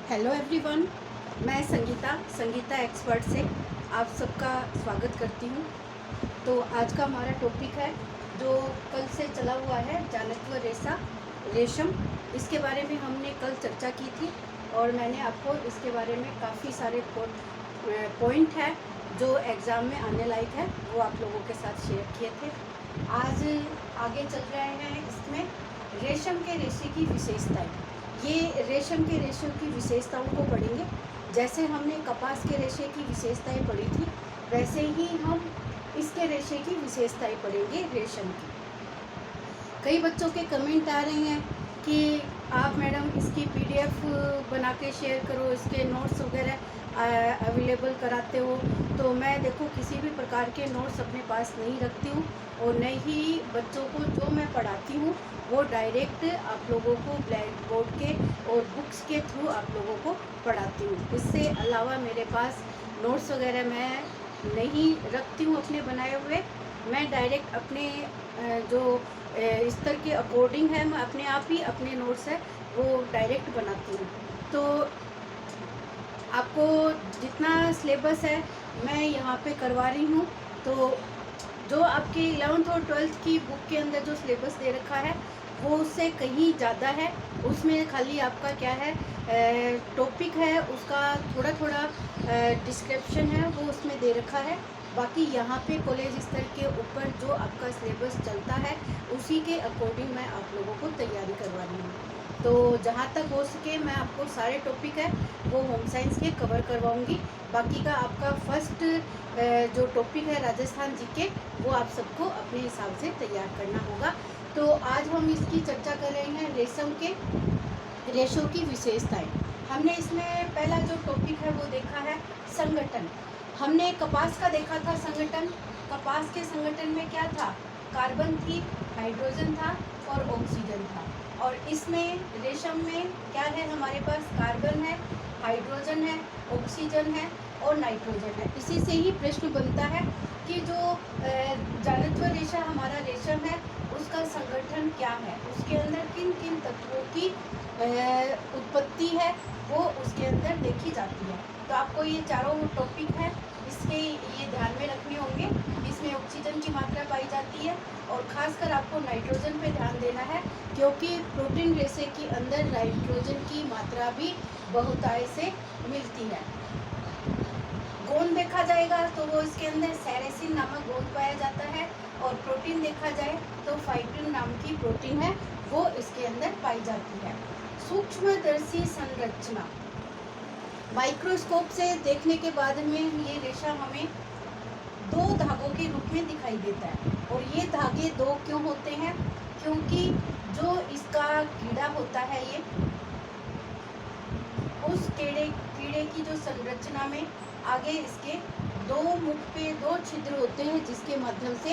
Hello everyone, मैं Sangeeta expert से आप सबका स्वागत करती हूँ। तो आज का हमारा टॉपिक है जो कल से चला हुआ है, जानत्व रेशम। इसके बारे में हमने कल चर्चा की थी और मैंने आपको इसके बारे में काफ़ी सारे पॉइंट है जो एग्ज़ाम में आने लायक है, वो आप लोगों के साथ शेयर किए थे। आज आगे चल रहे हैं इसमें रेशम के रेशे की विशेषताएं। ये रेशम के रेशों की विशेषताओं को पढ़ेंगे। जैसे हमने कपास के रेशे की विशेषताएं पढ़ी थी, वैसे ही हम इसके रेशे की विशेषताएं पढ़ेंगे रेशम की। कई बच्चों के कमेंट आ रहे हैं कि आप मैडम इसकी पीडीएफ बना के शेयर करो, इसके नोट्स वगैरह अवेलेबल कराते हो। तो मैं देखो किसी भी प्रकार के नोट्स अपने पास नहीं रखती हूँ और न ही बच्चों को जो मैं पढ़ाती हूँ वो डायरेक्ट आप लोगों को ब्लैक बोर्ड के और बुक्स के थ्रू आप लोगों को पढ़ाती हूँ। इससे अलावा मेरे पास नोट्स वगैरह मैं नहीं रखती हूँ अपने बनाए हुए। मैं डायरेक्ट अपने जो स्तर के अकॉर्डिंग है, मैं अपने आप ही अपने नोट्स है वो डायरेक्ट बनाती हूँ। तो आपको जितना सिलेबस है मैं यहाँ पे करवा रही हूँ। तो जो आपकी 11th और 12th की बुक के अंदर जो सिलेबस दे रखा है वो उससे कहीं ज़्यादा है। उसमें खाली आपका क्या है, टॉपिक है, उसका थोड़ा थोड़ा डिस्क्रिप्शन है वो उसमें दे रखा है। बाकी यहाँ पे कॉलेज स्तर के ऊपर जो आपका सिलेबस चलता है उसी के अकॉर्डिंग मैं आप लोगों को तैयारी करवा रही हूँ। तो जहाँ तक हो सके मैं आपको सारे टॉपिक है वो होम साइंस के कवर करवाऊँगी। बाकी का आपका फर्स्ट जो टॉपिक है राजस्थान जीके, वो आप सबको अपने हिसाब से तैयार करना होगा। तो आज हम इसकी चर्चा कर रहे हैं रेशम के रेशों की विशेषताएं। हमने इसमें पहला जो टॉपिक है वो देखा है संगठन। हमने कपास का देखा था संगठन। कपास के संगठन में क्या था, कार्बन थी, हाइड्रोजन था और ऑक्सीजन था। और इसमें रेशम में क्या है, हमारे पास कार्बन है, हाइड्रोजन है, ऑक्सीजन है और नाइट्रोजन है। इसी से ही प्रश्न बनता है कि जो जानत्व रेशा हमारा रेशम है उसका संगठन क्या है, उसके अंदर किन किन तत्वों की उत्पत्ति है वो उसके अंदर देखी जाती है। तो आपको ये चारों टॉपिक है इसके ये ध्यान में रखने होंगे। इसमें ऑक्सीजन की मात्रा पाई जाती है और खासकर आपको नाइट्रोजन पे ध्यान देना है, क्योंकि प्रोटीन रेशे के अंदर नाइट्रोजन की मात्रा भी बहुतायत से मिलती है। गोंद देखा जाएगा तो वो इसके अंदर सेरेसिन नामक गोंद पाया जाता है और प्रोटीन देखा जाए तो फाइब्रिन नाम की प्रोटीन है वो इसके अंदर पाई जाती है। सूक्ष्मदर्शी संरचना, माइक्रोस्कोप से देखने के बाद में ये रेशा हमें दो धागों के रूप में दिखाई देता है। और ये धागे दो क्यों होते हैं, क्योंकि जो इसका कीड़ा होता है ये उस कीड़े की जो संरचना में आगे इसके दो मुख पे दो छिद्र होते हैं जिसके माध्यम से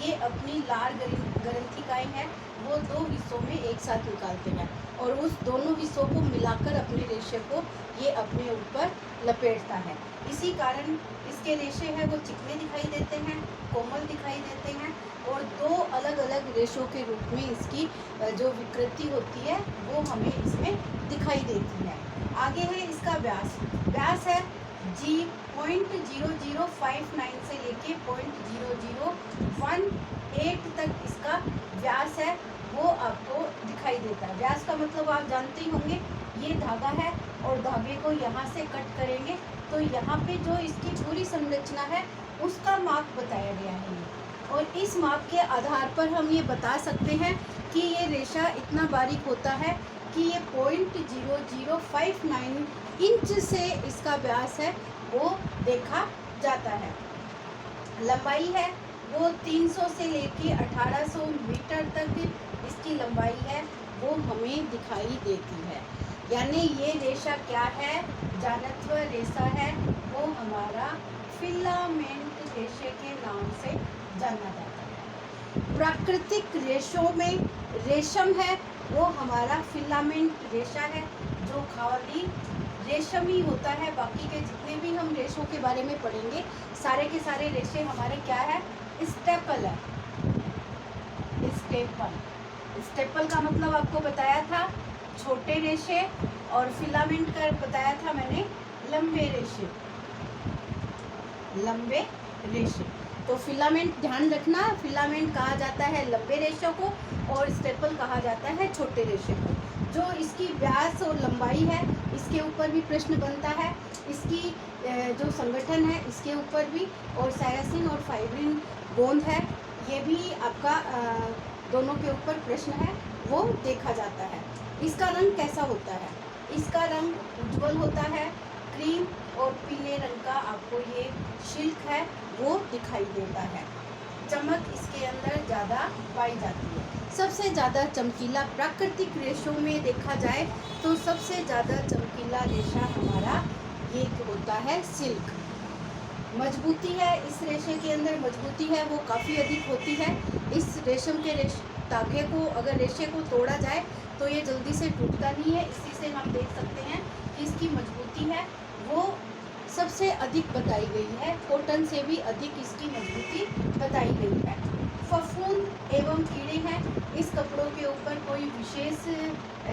ये अपनी लार ग्रंथिकाएं हैं वो दो हिस्सों में एक साथ निकालते हैं और उस दोनों हिस्सों को मिलाकर अपने रेशे को ये अपने ऊपर लपेटता है। इसी कारण इसके रेशे हैं वो चिकने दिखाई देते हैं, कोमल दिखाई देते हैं और दो अलग अलग रेशों के रूप में इसकी जो विकृति होती है वो हमें इसमें दिखाई देती है। आगे है इसका व्यास। व्यास है जी 0.0059 से लेके 0.0018 तक इसका व्यास है वो आपको दिखाई देता है। व्यास का मतलब आप जानते ही होंगे, ये धागा है और धागे को यहाँ से कट करेंगे तो यहाँ पे जो इसकी पूरी संरचना है उसका माप बताया गया है। और इस माप के आधार पर हम ये बता सकते हैं कि ये रेशा इतना बारीक होता है कि ये 0.0059 इंच से इसका व्यास है वो देखा जाता है। लंबाई है वो 300 से लेके 1800 मीटर तक इसकी लंबाई है वो हमें दिखाई देती है। यानी ये रेशा क्या है, जानत्व रेशा है, वो हमारा फिलामेंट रेशे के नाम से जाना जाता है। प्राकृतिक रेशों में रेशम है वो हमारा फिलामेंट रेशा है जो खाली रेशम ही होता है। बाकी के जितने भी हम रेशों के बारे में पढ़ेंगे सारे के सारे रेशे हमारे क्या है, स्टेपल है। स्टेपल का मतलब आपको बताया था छोटे रेशे और फिलामेंट का बताया था मैंने लंबे रेशे, लंबे रेशे। तो फिलामेंट ध्यान रखना, फिलामेंट कहा जाता है लंबे रेशों को और स्टेपल कहा जाता है छोटे रेशे को। जो इसकी व्यास और लंबाई है इसके ऊपर भी प्रश्न बनता है, इसकी जो संगठन है इसके ऊपर भी, और सायसिन और फाइब्रिन गोंद है ये भी आपका दोनों के ऊपर प्रश्न है वो देखा जाता है। इसका रंग कैसा होता है? इसका रंग उज्ज्वल होता है, क्रीम और पीले रंग का आपको ये शिल्क है वो दिखाई देता है। चमक इसके अंदर ज़्यादा पाई जाती है। सबसे ज़्यादा चमकीला प्राकृतिक रेशों में देखा जाए तो सबसे ज़्यादा चमकीला रेशा हमारा ये होता है सिल्क। मजबूती है इस रेशे के अंदर, मजबूती है वो काफ़ी अधिक होती है। इस रेशम के धागे को अगर रेशे को तोड़ा जाए तो ये जल्दी से टूटता नहीं है। इसी से हम देख सकते हैं कि इसकी मजबूती है वो सबसे अधिक बताई गई है, कॉटन से भी अधिक इसकी मजबूती बताई गई है। फफूंद एवं कीड़े हैं, इस कपड़ों के ऊपर कोई विशेष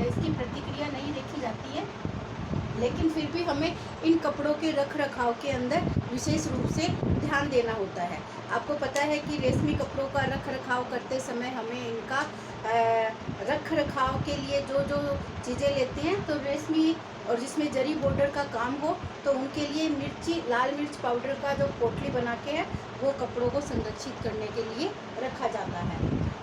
इसकी प्रतिक्रिया नहीं देखी जाती है, लेकिन फिर भी हमें इन कपड़ों के रख रखाव के अंदर विशेष रूप से ध्यान देना होता है। आपको पता है कि रेशमी कपड़ों का रख रखाव करते समय हमें इनका रख रखाव के लिए जो जो चीज़ें लेते हैं, तो रेशमी और जिसमें जरी बॉर्डर का काम हो तो उनके लिए मिर्ची, लाल मिर्च पाउडर का जो पोटली बना के है वो कपड़ों को संरक्षित करने के लिए रखा जाता है।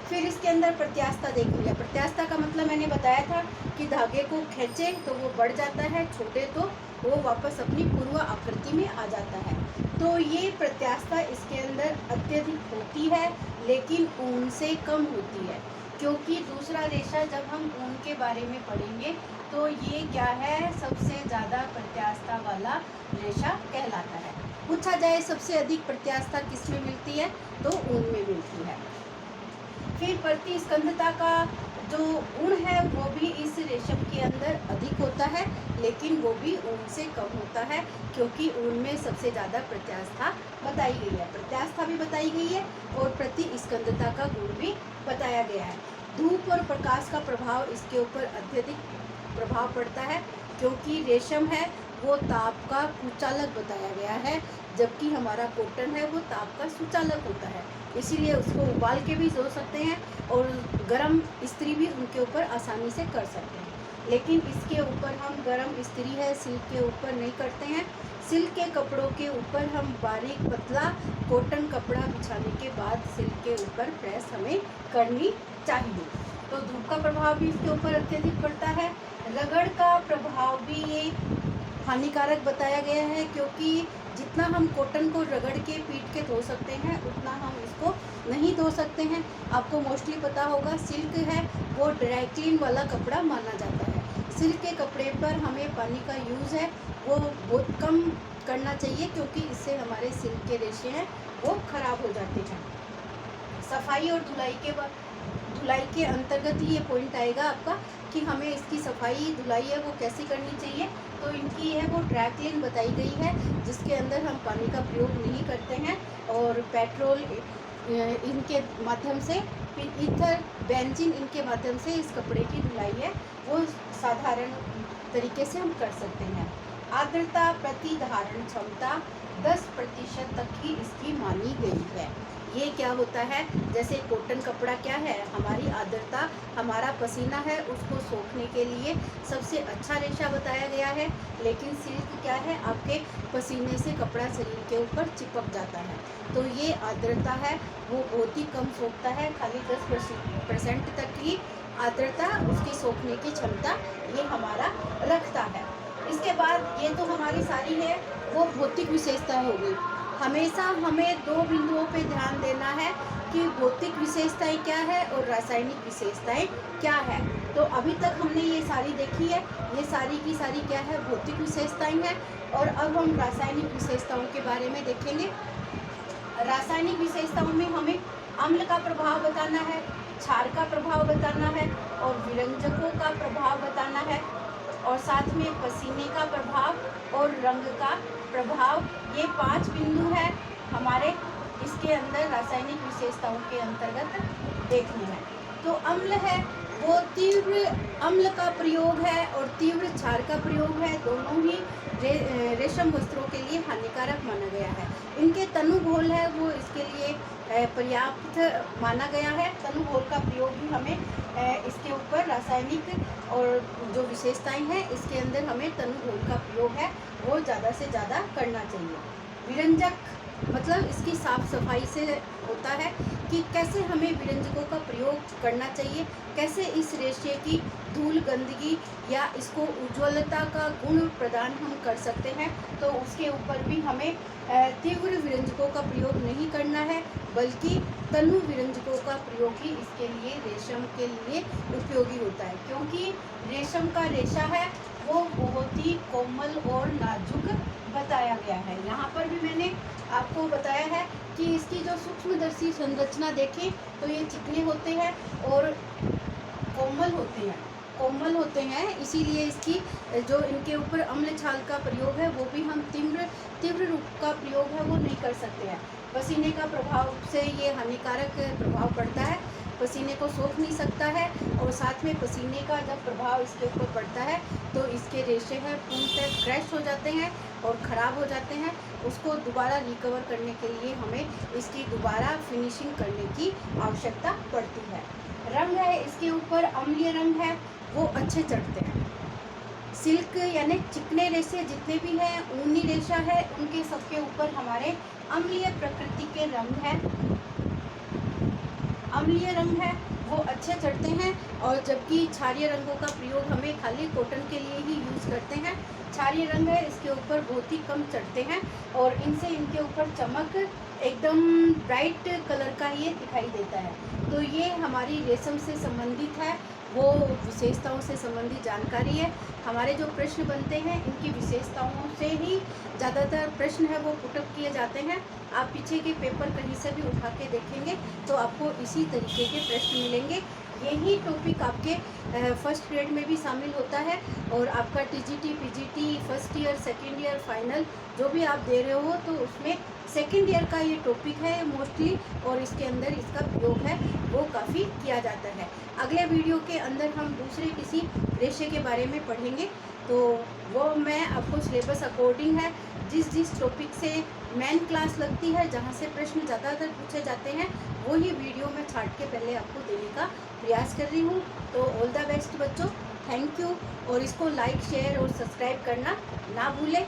फिर इसके अंदर प्रत्यास्था देख लिया। प्रत्यास्था का मतलब मैंने बताया था कि धागे को खींचे तो वो बढ़ जाता है, छोटे तो वो वापस अपनी पूर्व आकृति में आ जाता है। तो ये प्रत्यास्था इसके अंदर अत्यधिक होती है लेकिन ऊन से कम होती है, क्योंकि दूसरा रेशा जब हम ऊन के बारे में पढ़ेंगे तो ये क्या है, सबसे ज़्यादा प्रत्यास्था वाला रेशा कहलाता है। पूछा जाए सबसे अधिक प्रत्यास्था किस में मिलती है तो ऊन में मिलती है। फिर प्रतिस्कंधता का जो ऊन है वो भी इस रेशम के अंदर अधिक होता है, लेकिन वो भी ऊन से कम होता है, क्योंकि ऊन में सबसे ज़्यादा प्रत्यास्था बताई गई है। प्रत्यास्था भी बताई गई है और प्रतिस्कंधता का गुण भी बताया गया है। धूप और प्रकाश का प्रभाव इसके ऊपर अत्यधिक प्रभाव पड़ता है, क्योंकि रेशम है वो ताप का कुचालक बताया गया है, जबकि हमारा कॉटन है वो ताप का सुचालक होता है। इसीलिए उसको उबाल के भी धो सकते हैं और गर्म इस्त्री भी उनके ऊपर आसानी से कर सकते हैं, लेकिन इसके ऊपर हम गर्म इस्त्री है सिल्क के ऊपर नहीं करते हैं। सिल्क के कपड़ों के ऊपर हम बारीक पतला कॉटन कपड़ा बिछाने के बाद सिल्क के ऊपर प्रेस हमें करनी चाहिए। तो धूप का प्रभाव भी इसके ऊपर अत्यधिक पड़ता है। रगड़ का प्रभाव भी ये हानिकारक बताया गया है, क्योंकि जितना हम कॉटन को रगड़ के पीट के धो सकते हैं उतना हम इसको नहीं धो सकते हैं। आपको मोस्टली पता होगा सिल्क है वो ड्राई क्लीन वाला कपड़ा माना जाता है। सिल्क के कपड़े पर हमें पानी का यूज़ है वो बहुत कम करना चाहिए, क्योंकि इससे हमारे सिल्क के रेशे हैं वो ख़राब हो जाते हैं। सफाई और धुलाई के अंतर्गत ही ये पॉइंट आएगा आपका कि हमें इसकी सफाई धुलाई है वो कैसे करनी चाहिए। तो इनकी है वो ड्राई क्लीन बताई गई है, जिसके अंदर हम पानी का प्रयोग नहीं करते हैं और पेट्रोल इनके माध्यम से, फिर ईथर, बेंजीन इनके माध्यम से इस कपड़े की धुलाई है वो साधारण तरीके से हम कर सकते हैं। आर्द्रता प्रतिधारण क्षमता 10% तक ही इसकी मानी गई है। ये क्या होता है, जैसे कॉटन कपड़ा क्या है, हमारी आर्द्रता, हमारा पसीना है उसको सोखने के लिए सबसे अच्छा रेशा बताया गया है, लेकिन सिल्क क्या है, आपके पसीने से कपड़ा शरीर के ऊपर चिपक जाता है। तो ये आर्द्रता है वो बहुत ही कम सोखता है, खाली 10% तक ही आर्द्रता उसकी सोखने की क्षमता ये हमारा रखता है। इसके बाद ये तो हमारी सारी है वो भौतिक विशेषता हो गई। हमेशा हमें दो बिंदुओं पे ध्यान देना है कि भौतिक विशेषताएं क्या है और रासायनिक विशेषताएं क्या है। तो अभी तक हमने ये सारी देखी है, ये सारी की सारी क्या है, भौतिक विशेषताएं हैं। और अब हम रासायनिक विशेषताओं के बारे में देखेंगे। रासायनिक विशेषताओं में हमें अम्ल का प्रभाव बताना है, क्षार का प्रभाव बताना है और विरंजकों का प्रभाव बताना है, और साथ में पसीने का प्रभाव और रंग का प्रभाव। ये 5 बिंदु है हमारे इसके अंदर रासायनिक विशेषताओं के अंतर्गत देखने हैं। तो अम्ल है वो तीव्र अम्ल का प्रयोग है और तीव्र क्षार का प्रयोग है, दोनों ही रेशम वस्त्रों के लिए हानिकारक माना गया है। इनके तनु घोल है वो इसके लिए पर्याप्त माना गया है। तनु घोल का प्रयोग भी हमें इसके ऊपर रासायनिक और जो विशेषताएं हैं इसके अंदर हमें तनु घोल का प्रयोग है वो ज़्यादा से ज़्यादा करना चाहिए। विरंजक मतलब इसकी साफ सफाई से होता है कि कैसे हमें विरंजकों का प्रयोग करना चाहिए, कैसे इस रेशे की धूल गंदगी या इसको उज्ज्वलता का गुण प्रदान हम कर सकते हैं। तो उसके ऊपर भी हमें तीव्र विरंजकों का प्रयोग नहीं करना है, बल्कि तनु विरंजकों का प्रयोग ही इसके लिए रेशम के लिए उपयोगी होता है, क्योंकि रेशम का रेशा है वो बहुत ही कोमल और नाजुक बताया गया है। यहाँ पर भी मैंने आपको बताया है कि इसकी जो सूक्ष्मदर्शी संरचना देखें तो ये चिकने होते हैं और कोमल होते हैं, इसीलिए इसकी जो इनके ऊपर अम्ल छाल का प्रयोग है वो भी हम तीव्र रूप का प्रयोग है वो नहीं कर सकते हैं। पसीने का प्रभाव से ये हानिकारक प्रभाव पड़ता है, पसीने को सोख नहीं सकता है, और साथ में पसीने का जब प्रभाव इसके ऊपर पड़ता है तो इसके रेशे हैं पूर्णतः क्रैश हो जाते हैं और ख़राब हो जाते हैं। उसको दोबारा रिकवर करने के लिए हमें इसकी दोबारा फिनिशिंग करने की आवश्यकता पड़ती है। रंग है इसके ऊपर अम्लीय रंग है वो अच्छे चढ़ते हैं। सिल्क यानी चिकने रेशे जितने भी हैं, ऊनी रेशा है, उनके सबके ऊपर हमारे अम्लीय प्रकृति के रंग है वो अच्छे चढ़ते हैं। और जबकि क्षारीय रंगों का प्रयोग हमें खाली कॉटन के लिए ही यूज़ करते हैं। क्षारीय रंग है इसके ऊपर बहुत ही कम चढ़ते हैं और इनसे इनके ऊपर चमक एकदम ब्राइट कलर का ये दिखाई देता है। तो ये हमारी रेशम से संबंधित है, वो विशेषताओं से संबंधित जानकारी है। हमारे जो प्रश्न बनते हैं इनकी विशेषताओं से ही ज़्यादातर प्रश्न है वो पुटअप किए जाते हैं। आप पीछे के पेपर कहीं से भी उठा के देखेंगे तो आपको इसी तरीके के प्रश्न मिलेंगे। यही टॉपिक आपके फर्स्ट ग्रेड में भी शामिल होता है और आपका TGT, PGT, first year, second year, final जो भी आप दे रहे हो तो उसमें सेकेंड ईयर का ये टॉपिक है मोस्टली, और इसके अंदर इसका प्रयोग है वो काफ़ी किया जाता है। अगले वीडियो के अंदर हम दूसरे किसी रेशे के बारे में पढ़ेंगे, तो वो मैं आपको सिलेबस अकॉर्डिंग है जिस टॉपिक से मेन क्लास लगती है, जहाँ से प्रश्न ज़्यादातर पूछे जाते हैं, वही वीडियो मैं छाट के पहले आपको देने का प्रयास कर रही हूँ। तो ऑल द बेस्ट बच्चों, थैंक यू, और इसको लाइक, शेयर और सब्सक्राइब करना ना भूलें।